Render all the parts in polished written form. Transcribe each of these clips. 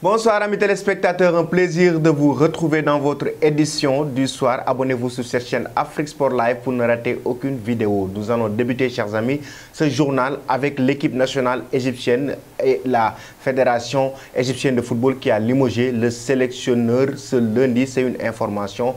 Bonsoir amis téléspectateurs, un plaisir de vous retrouver dans votre édition du soir. Abonnez-vous sur cette chaîne Afrique Sport Live pour ne rater aucune vidéo. Nous allons débuter, chers amis, ce journal avec l'équipe nationale égyptienne et la Fédération égyptienne de football qui a limogé le sélectionneur ce lundi. C'est une information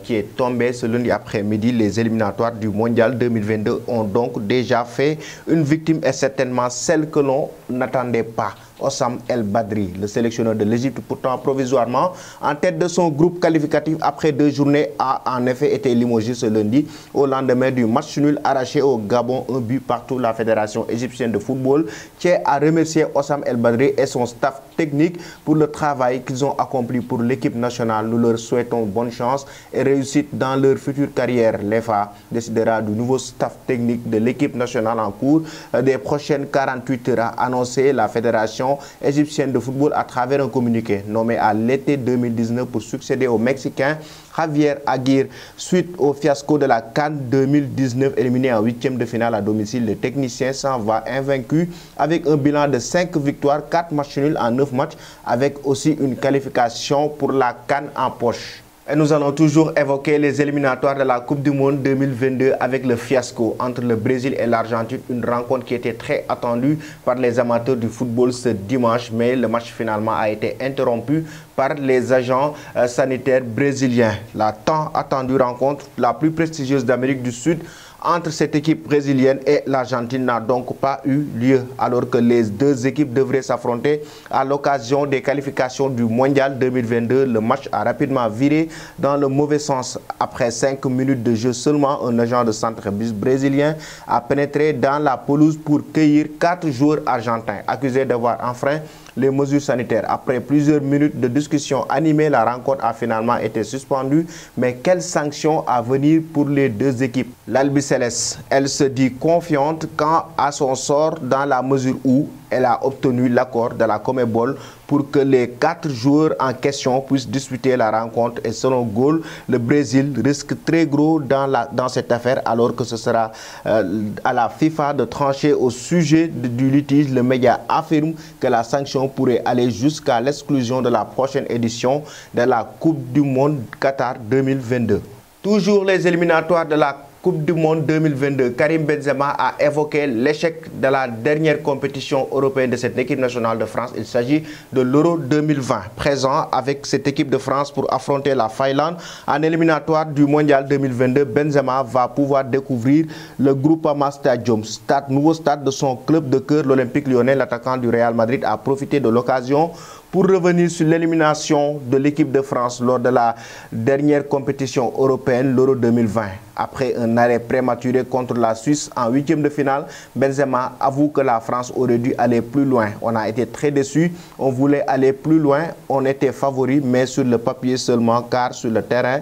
qui est tombée ce lundi après-midi. Les éliminatoires du Mondial 2022 ont donc déjà fait une victime et certainement celle que l'on n'attendait pas. Hossam El Badri, le sélectionneur de l'Égypte, pourtant provisoirement en tête de son groupe qualificatif après 2 journées, a en effet été limogé ce lundi au lendemain du match nul arraché au Gabon, un but partout. La Fédération égyptienne de football tient à remercier Hossam El Badri et son staff technique pour le travail qu'ils ont accompli pour l'équipe nationale. Nous leur souhaitons bonne chance et réussite dans leur future carrière. L'EFA décidera du nouveau staff technique de l'équipe nationale en cours des prochaines 48 heures, a annoncé la Fédération égyptienne de football à travers un communiqué nommé à l'été 2019 pour succéder au Mexicain Javier Aguirre. Suite au fiasco de la CAN 2019 éliminé en 8e de finale à domicile, le technicien s'en va invaincu avec un bilan de 5 victoires, 4 matchs nuls en 9 matchs, avec aussi une qualification pour la CAN en poche. Et nous allons toujours évoquer les éliminatoires de la Coupe du Monde 2022 avec le fiasco entre le Brésil et l'Argentine. Une rencontre qui était très attendue par les amateurs du football ce dimanche, mais le match finalement a été interrompu par les agents sanitaires brésiliens. La tant attendue rencontre, la plus prestigieuse d'Amérique du Sud, entre cette équipe brésilienne et l'Argentine n'a donc pas eu lieu, alors que les deux équipes devraient s'affronter à l'occasion des qualifications du Mondial 2022. Le match a rapidement viré dans le mauvais sens. Après 5 minutes de jeu seulement, un agent de centre brésilien a pénétré dans la pelouse pour cueillir 4 joueurs argentins accusés d'avoir enfreint les mesures sanitaires. Après plusieurs minutes de discussion animée, la rencontre a finalement été suspendue. Mais quelles sanctions à venir pour les deux équipes? L'Albiceleste, elle se dit confiante quant à son sort dans la mesure où elle a obtenu l'accord de la CONMEBOL pour que les 4 joueurs en question puissent disputer la rencontre. Et selon Goal, le Brésil risque très gros dans cette affaire, alors que ce sera à la FIFA de trancher au sujet du litige. Le média affirme que la sanction pourrait aller jusqu'à l'exclusion de la prochaine édition de la Coupe du Monde Qatar 2022. Toujours les éliminatoires de la Coupe du Monde 2022, Karim Benzema a évoqué l'échec de la dernière compétition européenne de cette équipe nationale de France. Il s'agit de l'Euro 2020, présent avec cette équipe de France pour affronter la Finlande en éliminatoire du Mondial 2022. Benzema va pouvoir découvrir le Groupama Stadium, nouveau stade de son club de cœur, l'Olympique Lyonnais. L'attaquant du Real Madrid a profité de l'occasion pour revenir sur l'élimination de l'équipe de France lors de la dernière compétition européenne, l'Euro 2020. Après un arrêt prématuré contre la Suisse en 8e de finale, Benzema avoue que la France aurait dû aller plus loin. On a été très déçus, on voulait aller plus loin, on était favori, mais sur le papier seulement, car sur le terrain,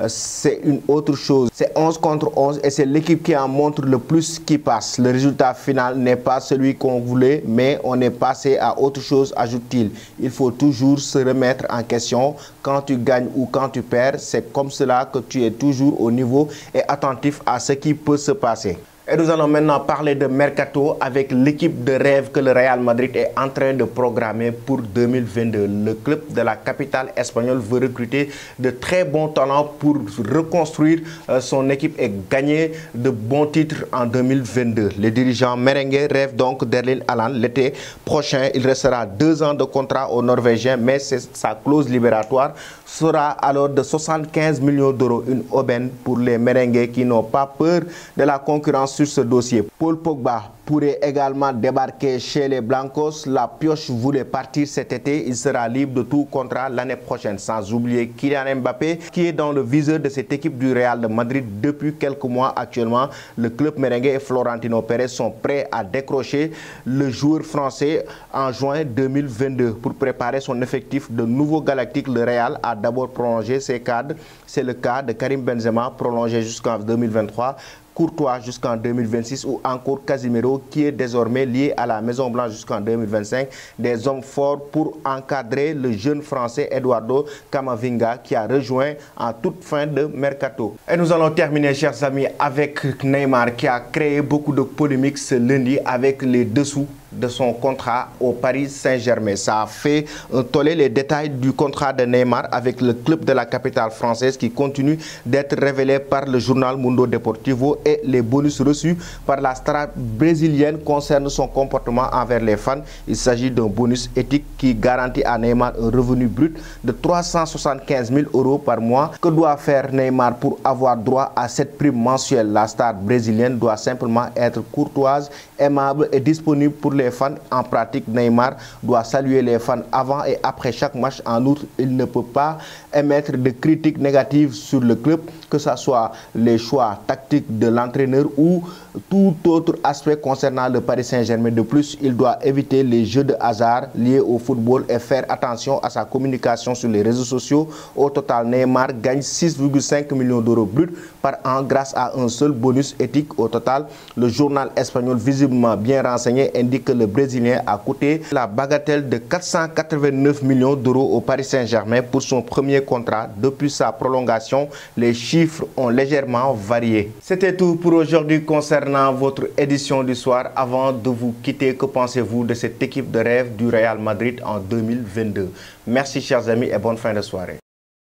c'est une autre chose. C'est 11 contre 11 et c'est l'équipe qui en montre le plus qui passe. Le résultat final n'est pas celui qu'on voulait, mais on est passé à autre chose, ajoute-t-il. Il faut toujours se remettre en question. Quand tu gagnes ou quand tu perds, c'est comme cela que tu es toujours au niveau et attentif à ce qui peut se passer. Et nous allons maintenant parler de Mercato avec l'équipe de rêve que le Real Madrid est en train de programmer pour 2022. Le club de la capitale espagnole veut recruter de très bons talents pour reconstruire son équipe et gagner de bons titres en 2022. Les dirigeants merengues rêvent donc d'Erling Haaland l'été prochain. Il restera 2 ans de contrat au Norvégien, mais sa clause libératoire sera alors de 75 millions d'euros. Une aubaine pour les merengues qui n'ont pas peur de la concurrence sur ce dossier. Paul Pogba pourrait également débarquer chez les Blancos. La pioche voulait partir cet été. Il sera libre de tout contrat l'année prochaine. Sans oublier Kylian Mbappé qui est dans le viseur de cette équipe du Real de Madrid depuis quelques mois. Actuellement, le club merengue et Florentino Pérez sont prêts à décrocher le joueur français en juin 2022. Pour préparer son effectif de nouveau galactique, le Real a d'abord prolongé ses cadres. C'est le cas de Karim Benzema, prolongé jusqu'en 2023. Courtois jusqu'en 2026 ou encore Casemiro qui est désormais lié à la Maison Blanche jusqu'en 2025. Des hommes forts pour encadrer le jeune français Eduardo Camavinga qui a rejoint en toute fin de mercato. Et nous allons terminer, chers amis, avec Neymar qui a créé beaucoup de polémiques ce lundi avec les dessous de son contrat au Paris Saint-Germain. Ça a fait toller les détails du contrat de Neymar avec le club de la capitale française qui continue d'être révélé par le journal Mundo Deportivo, et les bonus reçus par la star brésilienne concernent son comportement envers les fans. Il s'agit d'un bonus éthique qui garantit à Neymar un revenu brut de 375 000 € par mois. Que doit faire Neymar pour avoir droit à cette prime mensuelle? La star brésilienne doit simplement être courtoise, aimable et disponible pour les fans. En pratique, Neymar doit saluer les fans avant et après chaque match. En outre, il ne peut pas émettre de critiques négatives sur le club, que ce soit les choix tactiques de l'entraîneur ou tout autre aspect concernant le Paris Saint-Germain. De plus, il doit éviter les jeux de hasard liés au football et faire attention à sa communication sur les réseaux sociaux. Au total, Neymar gagne 6,5 millions d'euros bruts par an grâce à un seul bonus éthique. Au total, le journal espagnol, visiblement bien renseigné, indique que le Brésilien a coûté la bagatelle de 489 millions d'euros au Paris Saint-Germain pour son premier contrat. Depuis sa prolongation, les chiffres ont légèrement varié. C'était tout pour aujourd'hui concernant votre édition du soir. Avant de vous quitter, que pensez-vous de cette équipe de rêve du Real Madrid en 2022? Merci chers amis et bonne fin de soirée.